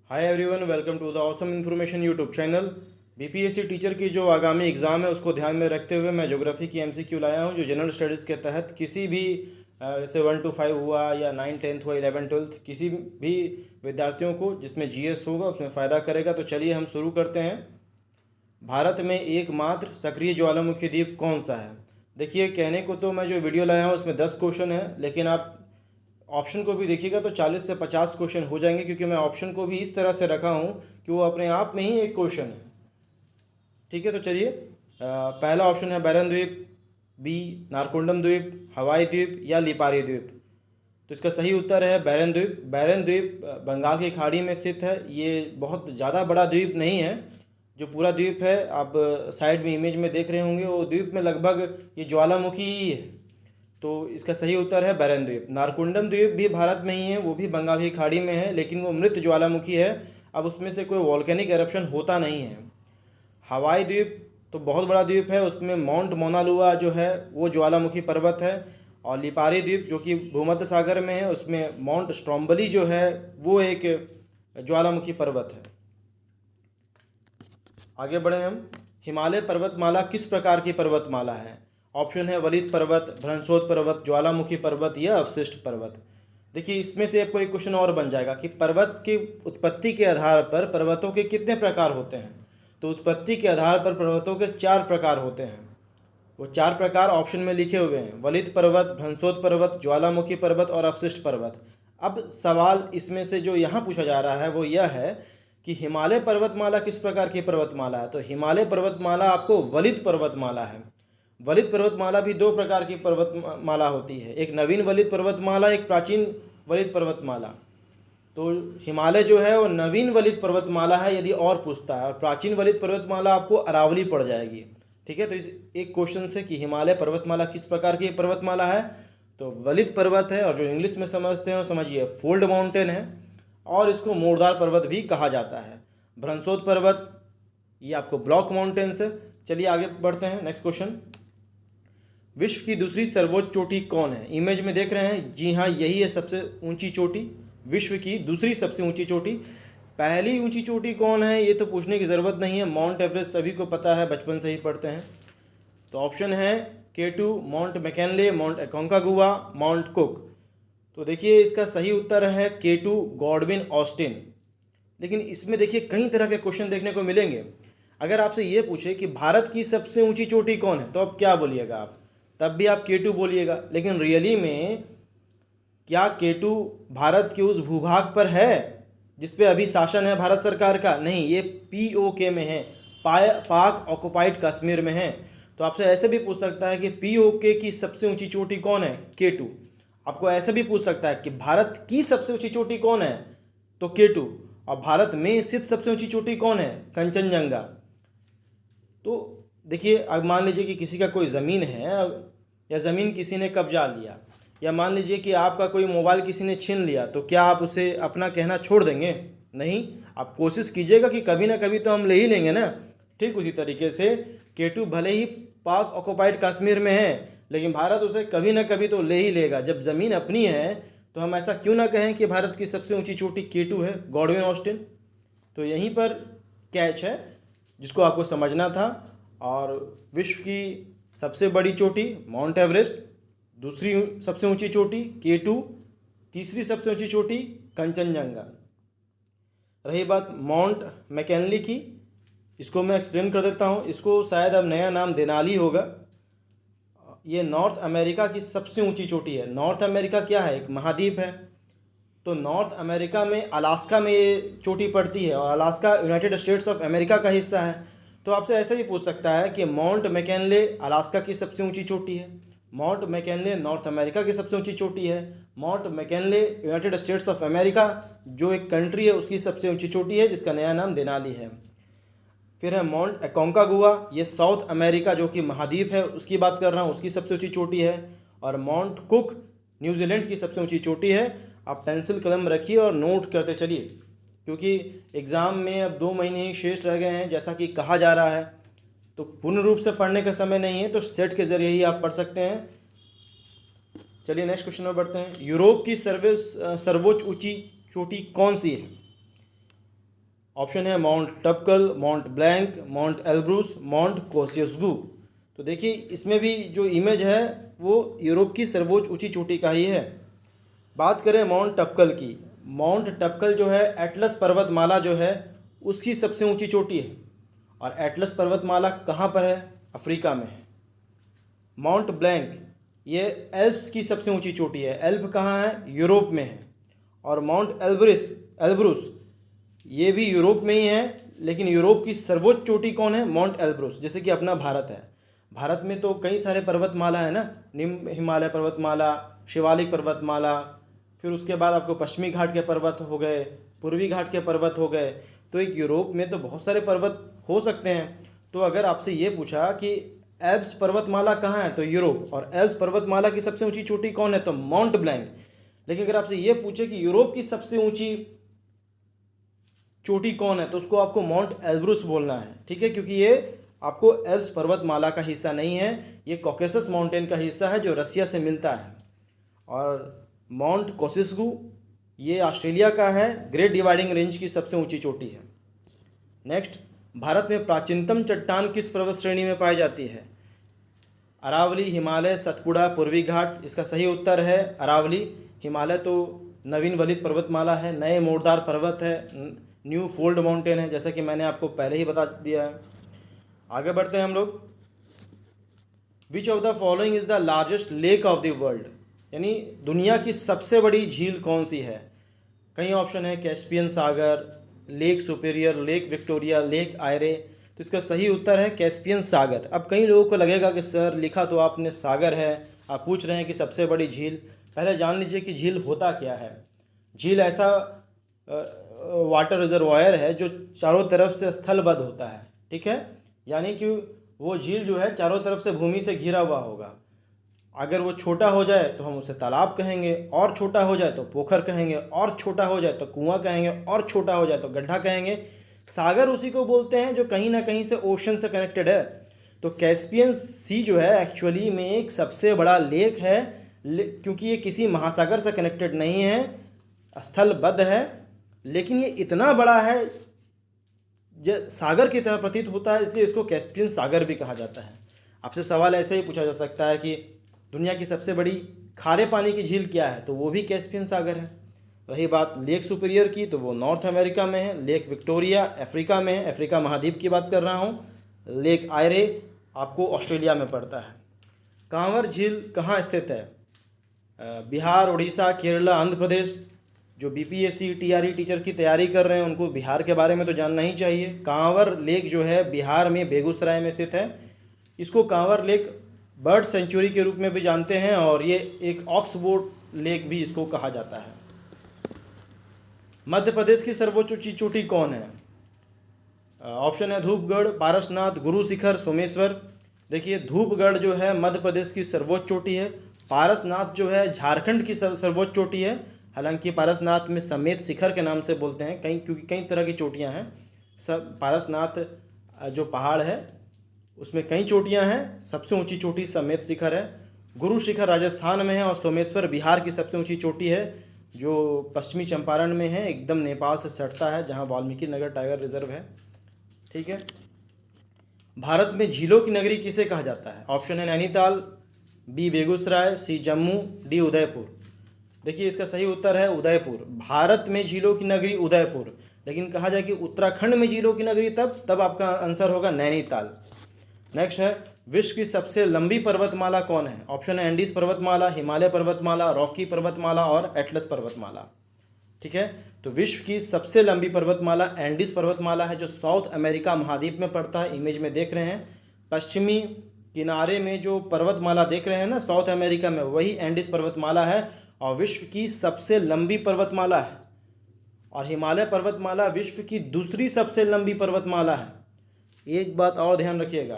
Hi everyone, welcome to the awesome information YouTube channel. BPSC teacher की जो आगामी exam है उसको ध्यान में रखते हुए मैं ज्योग्राफी की एमसीक्यू लाया हूँ, जो जनरल स्टडीज़ के तहत किसी भी जैसे 1 to 5 हुआ या 9th 10th हुआ 11th 12th किसी भी विद्यार्थियों को जिसमें जीएस होगा उसमें फ़ायदा करेगा। तो चलिए हम शुरू करते हैं। भारत में एकमात्र सक्रिय ज्वालामुखी द्वीप कौन सा है? देखिए, कहने को तो मैं जो वीडियो लाया हूँ उसमें 10 क्वेश्चन है, लेकिन आप ऑप्शन को भी देखिएगा तो 40 से 50 क्वेश्चन हो जाएंगे, क्योंकि मैं ऑप्शन को भी इस तरह से रखा हूँ कि वो अपने आप में ही एक क्वेश्चन है। ठीक है, तो चलिए पहला ऑप्शन है बैरन द्वीप, बी नारकोंडम द्वीप, हवाई द्वीप या लिपारी द्वीप। तो इसका सही उत्तर है बैरन द्वीप। बैरन द्वीप बंगाल की खाड़ी में स्थित है। ये बहुत ज़्यादा बड़ा द्वीप नहीं है। जो पूरा द्वीप है आप साइड में इमेज में देख रहे होंगे, वो द्वीप में लगभग ये ज्वालामुखी ही है। तो इसका सही उत्तर है बैरन द्वीप। नारकुंडम द्वीप भी भारत में ही है, वो भी बंगाल की खाड़ी में है, लेकिन वो मृत ज्वालामुखी है। अब उसमें से कोई वॉल्केनिक एरप्शन होता नहीं है। हवाई द्वीप तो बहुत बड़ा द्वीप है, उसमें माउंट मोनालुआ जो है वो ज्वालामुखी पर्वत है। और लिपारी द्वीप जो कि भूमध्य सागर में है, उसमें माउंट स्ट्रोम्बली जो है वो एक ज्वालामुखी पर्वत है। आगे बढ़े हम। हिमालय पर्वतमाला किस प्रकार की पर्वतमाला है? ऑप्शन है वलित पर्वत, भ्रंशोद पर्वत, ज्वालामुखी पर्वत या अवशिष्ट पर्वत। देखिए, इसमें से आपको एक क्वेश्चन और बन जाएगा कि पर्वत की उत्पत्ति के आधार पर पर्वतों के कितने प्रकार होते हैं। तो उत्पत्ति के आधार पर पर्वतों के 4 प्रकार होते हैं। वो 4 प्रकार ऑप्शन में लिखे हुए हैं: वलित पर्वत, भ्रंशोद पर्वत, ज्वालामुखी पर्वत और अवशिष्ट पर्वत। अब सवाल इसमें से जो यहाँ पूछा जा रहा है वो यह है कि हिमालय पर्वतमाला किस प्रकार की पर्वतमाला है। तो हिमालय पर्वतमाला आपको वलित पर्वतमाला है। वलित पर्वतमाला भी 2 प्रकार की पर्वतमाला होती है, एक नवीन वलित पर्वतमाला, एक प्राचीन वलित पर्वतमाला। तो हिमालय जो है वो नवीन वलित पर्वतमाला है यदि और पूछता है, और प्राचीन वलित पर्वतमाला आपको अरावली पड़ जाएगी। ठीक है, तो इस एक क्वेश्चन से कि हिमालय पर्वतमाला किस प्रकार की पर्वतमाला है, तो वलित पर्वत है। और जो इंग्लिश में समझते हैं वो समझिए फोल्ड माउंटेन है, और इसको मोरदार पर्वत भी कहा जाता है। भ्रंशोद पर्वत ये आपको ब्लॉक माउंटेन्स है। चलिए आगे बढ़ते हैं। नेक्स्ट क्वेश्चन, विश्व की दूसरी सर्वोच्च चोटी कौन है? इमेज में देख रहे हैं, जी हाँ, यही है सबसे ऊंची चोटी। विश्व की दूसरी सबसे ऊंची चोटी। पहली ऊंची चोटी कौन है ये तो पूछने की ज़रूरत नहीं है, माउंट एवरेस्ट सभी को पता है, बचपन से ही पढ़ते हैं। तो ऑप्शन है K2, Mount McKinley, Mount Aconcagua, Mount Cook. तो देखिए, इसका सही उत्तर है K2, गॉडविन ऑस्टिन। लेकिन इसमें देखिए कई तरह के क्वेश्चन देखने को मिलेंगे। अगर आपसे ये पूछे कि भारत की सबसे ऊंची चोटी कौन है, तो अब क्या बोलिएगा आप? तब भी आप K2 बोलिएगा। लेकिन रियली में क्या K2 भारत के उस भूभाग पर है जिस पे अभी शासन है भारत सरकार का? नहीं, ये POK में है, पाक ऑक्युपाइड कश्मीर में है। तो आपसे ऐसे भी पूछ सकता है कि POK की सबसे ऊंची चोटी कौन है? K2। आपको ऐसे भी पूछ सकता है कि भारत की सबसे ऊंची चोटी कौन है? तो K2। और भारत में स्थित सबसे ऊंची चोटी कौन है? कंचनजंगा। तो देखिए, अब मान लीजिए कि किसी का कोई ज़मीन है, या ज़मीन किसी ने कब्जा लिया, या मान लीजिए कि आपका कोई मोबाइल किसी ने छीन लिया, तो क्या आप उसे अपना कहना छोड़ देंगे? नहीं, आप कोशिश कीजिएगा कि कभी ना कभी तो हम ले ही लेंगे ना। ठीक उसी तरीके से K2 भले ही पाक ऑक्युपाइड कश्मीर में है, लेकिन भारत उसे कभी ना कभी तो ले ही लेगा। जब ज़मीन अपनी है तो हम ऐसा क्यों ना कहें कि भारत की सबसे ऊंची चोटी K2 है, गॉडविन ऑस्टिन। तो यहीं पर कैच है जिसको आपको समझना था। और विश्व की सबसे बड़ी चोटी माउंट एवरेस्ट, दूसरी सबसे ऊंची चोटी K2, तीसरी सबसे ऊंची चोटी कंचनजंगा। रही बात माउंट मैकेनली की, इसको मैं एक्सप्लेन कर देता हूँ। इसको शायद अब नया नाम देनाली होगा। ये नॉर्थ अमेरिका की सबसे ऊंची चोटी है। नॉर्थ अमेरिका क्या है? एक महाद्वीप है। तो नॉर्थ अमेरिका में अलास्का में ये चोटी पड़ती है, और Alaska United states of America का हिस्सा है। तो आपसे ऐसे भी पूछ सकता है कि माउंट मैकेनले अलास्का की सबसे ऊंची चोटी है, माउंट मैकेनले नॉर्थ अमेरिका की सबसे ऊंची चोटी है, mount McKinley United states of America जो एक कंट्री है उसकी सबसे ऊंची चोटी है, जिसका नया नाम देनाली है। फिर है माउंट एकोंकागुआ, ये साउथ अमेरिका जो कि महाद्वीप है उसकी बात कर रहा हूँ, उसकी सबसे ऊंची चोटी है। और माउंट कुक न्यूजीलैंड की सबसे ऊंची चोटी है। आप पेंसिल कलम रखिए और नोट करते चलिए, क्योंकि एग्ज़ाम में अब 2 महीने ही शेष रह गए हैं जैसा कि कहा जा रहा है। तो पूर्ण रूप से पढ़ने का समय नहीं है, तो सेट के ज़रिए ही आप पढ़ सकते हैं। चलिए नेक्स्ट क्वेश्चन में बढ़ते हैं। यूरोप की सर्वोच्च ऊंची चोटी कौन सी है? ऑप्शन है Mount Toubkal, Mount Blanc, Mount Elbrus, Mount Kosciuszko. तो देखिए इसमें भी जो इमेज है वो यूरोप की सर्वोच्च ऊंची चोटी का ही है। बात करें माउंट टपकल की, माउंट टपकल जो है एटलस पर्वतमाला जो है उसकी सबसे ऊंची चोटी है। और एटलस पर्वतमाला कहाँ पर है? अफ्रीका में है। माउंट ब्लैंक ये एल्प्स की सबसे ऊंची चोटी है। एल्प कहाँ है? यूरोप में है। और माउंट एल्ब्रूस ये भी यूरोप में ही है, लेकिन यूरोप की सर्वोच्च चोटी कौन है? Mount Elbrus. जैसे कि अपना भारत है, भारत में तो कई सारे पर्वतमाला है ना, निम्न हिमालय पर्वतमाला, शिवालिक पर्वतमाला, फिर उसके बाद आपको पश्चिमी घाट के पर्वत हो गए, पूर्वी घाट के पर्वत हो गए। तो एक यूरोप में तो बहुत सारे पर्वत हो सकते हैं। तो अगर आपसे ये पूछा कि एल्प्स पर्वतमाला कहाँ है, तो यूरोप। और एल्प्स पर्वतमाला की सबसे ऊंची चोटी कौन है, तो माउंट ब्लैंक। लेकिन अगर आपसे ये पूछे कि यूरोप की सबसे ऊंची चोटी कौन है, तो उसको आपको माउंट एल्ब्रूस बोलना है, ठीक है, क्योंकि ये आपको एल्प्स पर्वतमाला का हिस्सा नहीं है, ये कॉकेसस माउंटेन का हिस्सा है जो रसिया से मिलता है। और माउंट कोसिसगु ये ऑस्ट्रेलिया का है, ग्रेट डिवाइडिंग रेंज की सबसे ऊंची चोटी है। नेक्स्ट, भारत में प्राचीनतम चट्टान किस पर्वत श्रेणी में पाई जाती है? अरावली, हिमालय, सतपुड़ा, पूर्वी घाट। इसका सही उत्तर है अरावली। हिमालय तो नवीन वलित पर्वतमाला है, नए मोड़दार पर्वत है, न्यू फोल्ड माउंटेन है, जैसा कि मैंने आपको पहले ही बता दिया है। आगे बढ़ते हैं हम लोग। Which of the following is the largest lake of the world, यानी दुनिया की सबसे बड़ी झील कौन सी है? कई ऑप्शन है, कैस्पियन सागर, Lake Superior, Lake Victoria, Lake Eyre. तो इसका सही उत्तर है कैस्पियन सागर। अब कई लोगों को लगेगा कि सर लिखा तो आपने सागर है, आप पूछ रहे हैं कि सबसे बड़ी झील। पहले जान लीजिए कि झील होता क्या है। झील ऐसा वाटर रिजर्वायर है जो चारों तरफ से स्थलबद्ध होता है, ठीक है, यानी कि वो झील जो है चारों तरफ से भूमि से घिरा हुआ होगा। अगर वो छोटा हो जाए तो हम उसे तालाब कहेंगे, और छोटा हो जाए तो पोखर कहेंगे, और छोटा हो जाए तो कुआं कहेंगे, और छोटा हो जाए तो गड्ढा कहेंगे। सागर उसी को बोलते हैं जो कहीं ना कहीं से ओशन से कनेक्टेड है। तो कैस्पियन सी जो है एक्चुअली में एक सबसे बड़ा लेक है, क्योंकि ये किसी महासागर से कनेक्टेड नहीं है, स्थलबद्ध है, लेकिन ये इतना बड़ा है सागर की तरह प्रतीत होता है, इसलिए इसको कैस्पियन सागर भी कहा जाता है। आपसे सवाल ऐसे ही पूछा जा सकता है कि दुनिया की सबसे बड़ी खारे पानी की झील क्या है, तो वो भी कैस्पियन सागर है। रही बात लेक सुपीरियर की, तो वो नॉर्थ अमेरिका में है। लेक विक्टोरिया अफ्रीका में है, अफ्रीका महाद्वीप की बात कर रहा हूँ। लेक आयरे आपको ऑस्ट्रेलिया में पड़ता है। कांवर झील कहाँ स्थित है? बिहार, उड़ीसा, केरला, आंध्र प्रदेश। जो बीपीएससी टीआरई टीचर की तैयारी कर रहे हैं उनको बिहार के बारे में तो जानना ही चाहिए। कांवर लेक जो है बिहार में बेगूसराय में स्थित है। इसको कांवर लेक बर्ड सेंचुरी के रूप में भी जानते हैं, और ये एक ऑक्सबोर्ड लेक भी इसको कहा जाता है। मध्य प्रदेश की सर्वोच्च ऊंची चोटी कौन है? ऑप्शन है धूपगढ़, पारसनाथ, गुरु शिखर, सोमेश्वर। देखिए धूपगढ़ जो है मध्य प्रदेश की सर्वोच्च चोटी है। पारसनाथ जो है झारखंड की सर्वोच्च चोटी है। हालांकि पारसनाथ में समेत शिखर के नाम से बोलते हैं क्योंकि कई तरह की चोटियां हैं। सब पारसनाथ जो पहाड़ है उसमें कई चोटियां हैं, सबसे ऊंची चोटी समेत शिखर है। गुरु शिखर राजस्थान में है, और सोमेश्वर बिहार की सबसे ऊंची चोटी है जो पश्चिमी चंपारण में है, एकदम नेपाल से सटता है, जहां वाल्मीकि नगर टाइगर रिजर्व है, ठीक है। भारत में झीलों की नगरी किसे कहा जाता है? ऑप्शन है नैनीताल, बी बेगूसराय, सी जम्मू, डी उदयपुर। देखिए इसका सही उत्तर है उदयपुर। भारत में झीलों की नगरी उदयपुर, लेकिन कहा जाए कि उत्तराखंड में झीलों की नगरी तब आपका आंसर होगा नैनीताल। नेक्स्ट है, विश्व की सबसे लंबी पर्वतमाला कौन है? ऑप्शन है एंडीज पर्वतमाला, हिमालय पर्वतमाला, रॉकी पर्वतमाला और एटलस पर्वतमाला, ठीक है। तो विश्व की सबसे लंबी पर्वतमाला एंडीज पर्वतमाला है, जो साउथ अमेरिका महाद्वीप में पड़ता है। इमेज में देख रहे हैं, पश्चिमी किनारे में जो पर्वतमाला देख रहे हैं ना साउथ अमेरिका में, वही एंडीज पर्वतमाला है, और विश्व की सबसे लंबी पर्वतमाला है। और हिमालय पर्वतमाला विश्व की दूसरी सबसे लंबी पर्वतमाला है। एक बात और ध्यान रखिएगा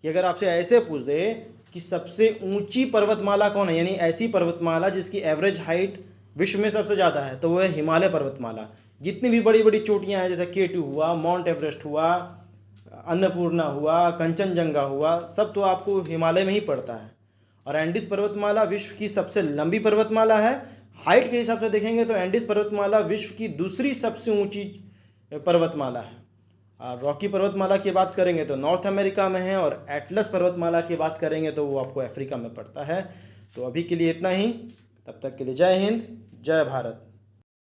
कि अगर आपसे ऐसे पूछ दे कि सबसे ऊंची पर्वतमाला कौन है, यानी ऐसी पर्वतमाला जिसकी एवरेज हाइट विश्व में सबसे ज़्यादा है, तो वो है हिमालय पर्वतमाला। जितनी भी बड़ी बड़ी चोटियां हैं, जैसे K2 हुआ, माउंट एवरेस्ट हुआ, अन्नपूर्णा हुआ, कंचनजंगा हुआ, सब तो आपको हिमालय में ही पड़ता है। और एंडीज पर्वतमाला विश्व की सबसे लंबी पर्वतमाला है। हाइट के हिसाब से देखेंगे तो एंडीज पर्वतमाला विश्व की दूसरी सबसे ऊंची पर्वतमाला है। और रॉकी पर्वतमाला की बात करेंगे तो नॉर्थ अमेरिका में है, और एटलस पर्वतमाला की बात करेंगे तो वो आपको अफ्रीका में पड़ता है। तो अभी के लिए इतना ही, तब तक के लिए जय हिंद, जय भारत।